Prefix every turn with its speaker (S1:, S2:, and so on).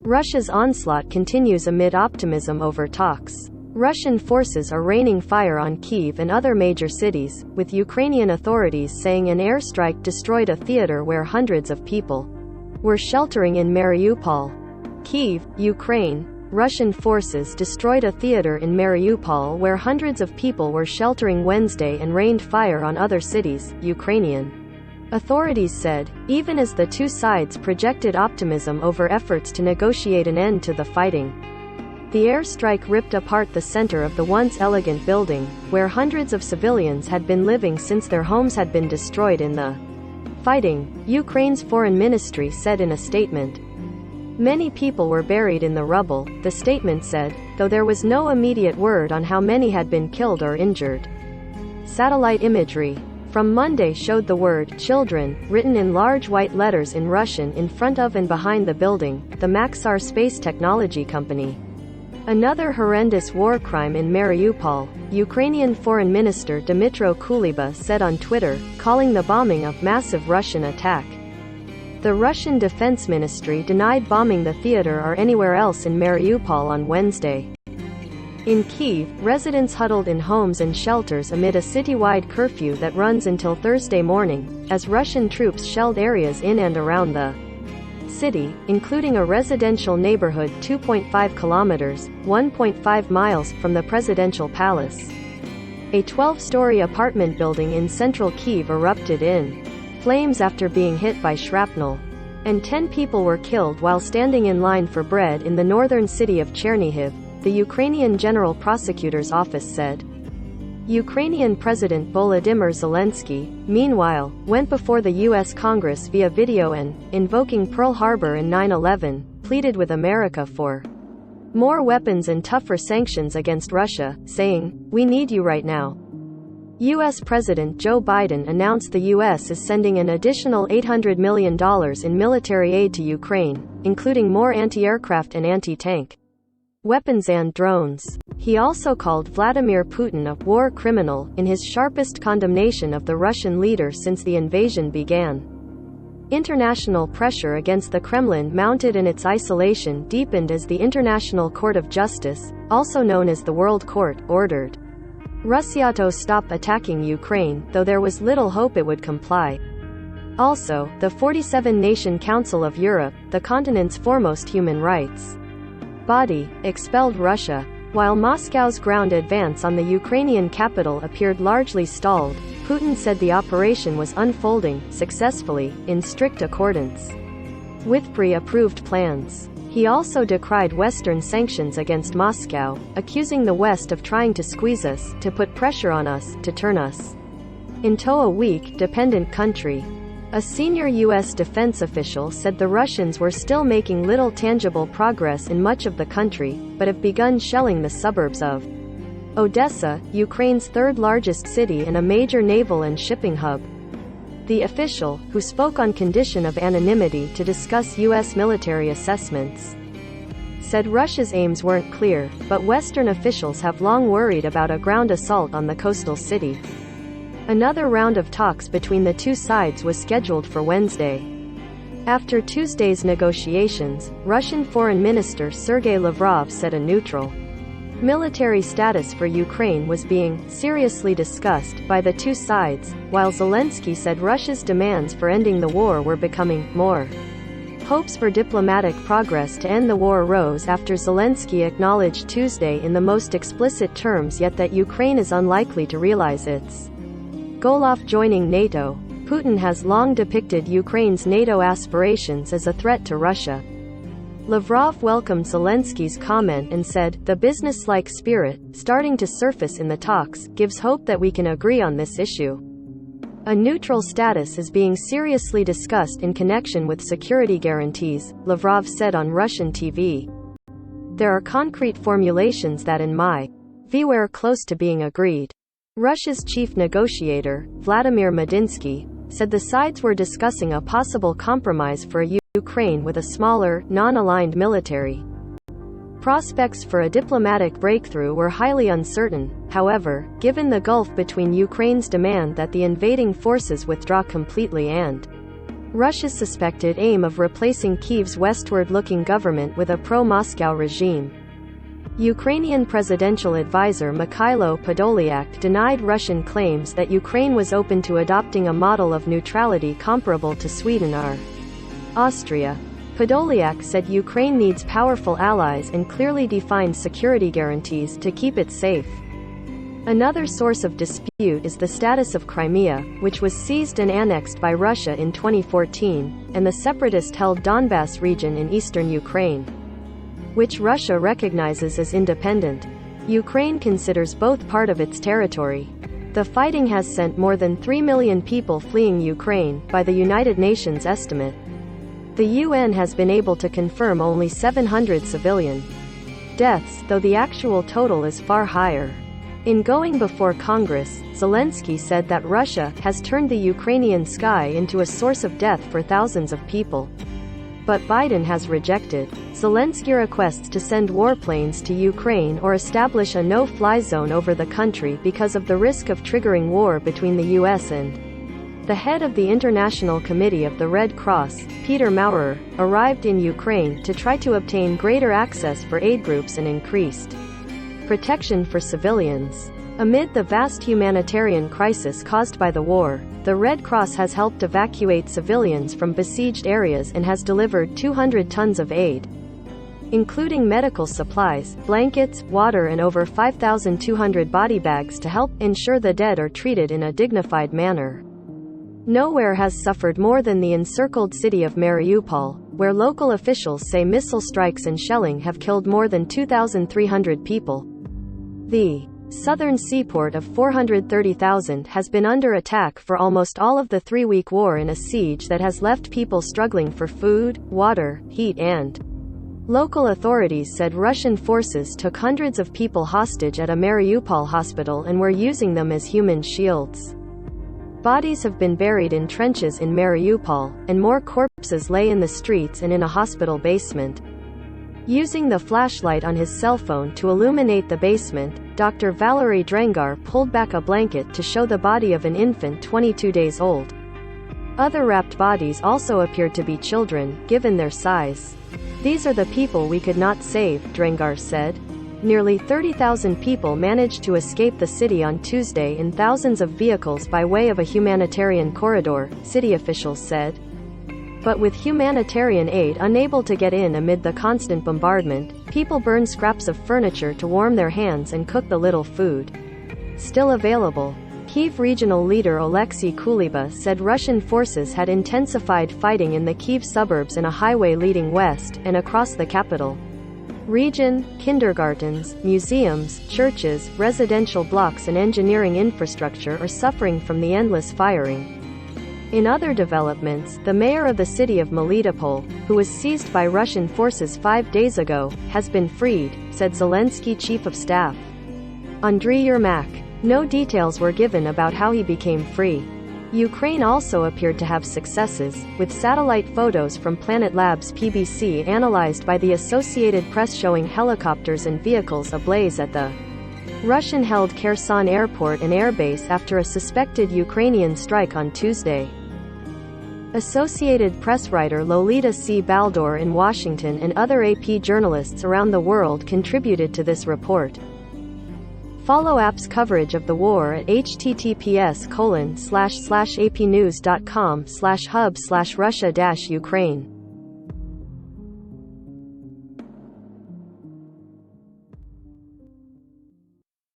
S1: Russia's onslaught continues amid optimism over talks. Russian forces are raining fire on Kiev and other major cities, with Ukrainian authorities saying an airstrike destroyed a theater where hundreds of people were sheltering in Mariupol. Kiev, Ukraine. Russian forces destroyed a theater in Mariupol where hundreds of people were sheltering Wednesday and rained fire on other cities, Ukrainian authorities said, even as the two sides projected optimism over efforts to negotiate an end to the fighting. The airstrike ripped apart the center of the once elegant building, where hundreds of civilians had been living since their homes had been destroyed in the fighting, Ukraine's foreign ministry said in a statement. Many people were buried in the rubble, the statement said, though there was no immediate word on how many had been killed or injured. Satellite imagery from Monday showed the word "children" written in large white letters in Russian in front of and behind the building, the Maxar space technology company. Another horrendous war crime in Mariupol, Ukrainian Foreign Minister Dmytro Kuleba said on Twitter, calling the bombing a massive Russian attack. The Russian Defense Ministry denied bombing the theater or anywhere else in Mariupol on Wednesday. In Kiev, residents huddled in homes and shelters amid a citywide curfew that runs until Thursday morning, as Russian troops shelled areas in and around the city, including a residential neighborhood 2.5 kilometers, 1.5 miles from the presidential palace. A 12-story apartment building in central Kiev erupted in flames after being hit by shrapnel. And 10 people were killed while standing in line for bread in the northern city of Chernihiv, the Ukrainian General Prosecutor's office said. Ukrainian President Volodymyr Zelensky, meanwhile, went before the U.S. Congress via video and, invoking Pearl Harbor and 9/11, pleaded with America for more weapons and tougher sanctions against Russia, saying, "We need you right now." U.S. President Joe Biden announced the U.S. is sending an additional $800 million in military aid to Ukraine, including more anti-aircraft and anti-tank weapons and drones. He also called Vladimir Putin a war criminal in his sharpest condemnation of the Russian leader since the invasion began. International pressure against the Kremlin mounted and its isolation deepened as the International Court of Justice, also known as the World Court, ordered Russia to stop attacking Ukraine, though there was little hope it would comply. Also, the 47-nation Council of Europe, the continent's foremost human rights body, expelled Russia. While Moscow's ground advance on the Ukrainian capital appeared largely stalled, Putin said the operation was unfolding, successfully, in strict accordance with pre-approved plans. He also decried Western sanctions against Moscow, accusing the West of trying to squeeze us, to put pressure on us, to turn us into a weak, dependent country. A senior U.S. defense official said the Russians were still making little tangible progress in much of the country, but have begun shelling the suburbs of Odessa, Ukraine's third-largest city and a major naval and shipping hub. The official, who spoke on condition of anonymity to discuss U.S. military assessments, said Russia's aims weren't clear, but Western officials have long worried about a ground assault on the coastal city. Another round of talks between the two sides was scheduled for Wednesday. After Tuesday's negotiations, Russian Foreign Minister Sergei Lavrov said a neutral military status for Ukraine was being seriously discussed by the two sides, while Zelensky said Russia's demands for ending the war were becoming more. Hopes for diplomatic progress to end the war rose after Zelensky acknowledged Tuesday in the most explicit terms yet that Ukraine is unlikely to realize its goal of joining NATO. Putin has long depicted Ukraine's NATO aspirations as a threat to Russia. Lavrov welcomed Zelensky's comment and said, "The business-like spirit, starting to surface in the talks, gives hope that we can agree on this issue." A neutral status is being seriously discussed in connection with security guarantees, Lavrov said on Russian TV. There are concrete formulations that in my view are close to being agreed. Russia's chief negotiator, Vladimir Medinsky, said the sides were discussing a possible compromise for Ukraine with a smaller, non-aligned military. Prospects for a diplomatic breakthrough were highly uncertain, however, given the gulf between Ukraine's demand that the invading forces withdraw completely and Russia's suspected aim of replacing Kiev's westward-looking government with a pro-Moscow regime. Ukrainian presidential advisor Mikhailo Podolyak denied Russian claims that Ukraine was open to adopting a model of neutrality comparable to Sweden or Austria. Podolyak said Ukraine needs powerful allies and clearly defined security guarantees to keep it safe. Another source of dispute is the status of Crimea, which was seized and annexed by Russia in 2014, and the separatist-held Donbas region in eastern Ukraine, which Russia recognizes as independent. Ukraine considers both part of its territory. The fighting has sent more than 3 million people fleeing Ukraine, by the United Nations estimate. The UN has been able to confirm only 700 civilian deaths, though the actual total is far higher. In going before Congress, Zelensky said that Russia has turned the Ukrainian sky into a source of death for thousands of people. But Biden has rejected Zelensky requests to send warplanes to Ukraine or establish a no-fly zone over the country because of the risk of triggering war between the U.S. and the head of the International Committee of the Red Cross, Peter Maurer, arrived in Ukraine to try to obtain greater access for aid groups and increased protection for civilians. Amid the vast humanitarian crisis caused by the war, the Red Cross has helped evacuate civilians from besieged areas and has delivered 200 tons of aid, including medical supplies, blankets, water and over 5,200 body bags to help ensure the dead are treated in a dignified manner. Nowhere has suffered more than the encircled city of Mariupol, where local officials say missile strikes and shelling have killed more than 2,300 people. The southern seaport of 430,000 has been under attack for almost all of the 3-week war, in a siege that has left people struggling for food, water, heat and local authorities said Russian forces took hundreds of people hostage at a Mariupol hospital and were using them as human shields. Bodies have been buried in trenches in Mariupol, and more corpses lay in the streets and in a hospital basement. Using the flashlight on his cell phone to illuminate the basement, Dr. Valery Drengar pulled back a blanket to show the body of an infant 22 days old. Other wrapped bodies also appeared to be children, given their size. "These are the people we could not save," Drengar said. Nearly 30,000 people managed to escape the city on Tuesday in thousands of vehicles by way of a humanitarian corridor, city officials said. But with humanitarian aid unable to get in amid the constant bombardment, people burned scraps of furniture to warm their hands and cook the little food still available. Kiev regional leader Oleksiy Kuleba said Russian forces had intensified fighting in the Kiev suburbs and a highway leading west, and across the capital region. Kindergartens, museums, churches, residential blocks and engineering infrastructure are suffering from the endless firing. In other developments, the mayor of the city of Mariupol, who was seized by Russian forces 5 days ago, has been freed, said Zelensky chief of staff Andriy Yermak. No details were given about how he became free. Ukraine also appeared to have successes, with satellite photos from Planet Labs PBC analyzed by the Associated Press showing helicopters and vehicles ablaze at the Russian-held Kherson airport and airbase after a suspected Ukrainian strike on Tuesday. Associated Press writer Lolita C. Baldor in Washington and other AP journalists around the world contributed to this report. Follow AP's coverage of the war at https://apnews.com/hub/Russia-Ukraine.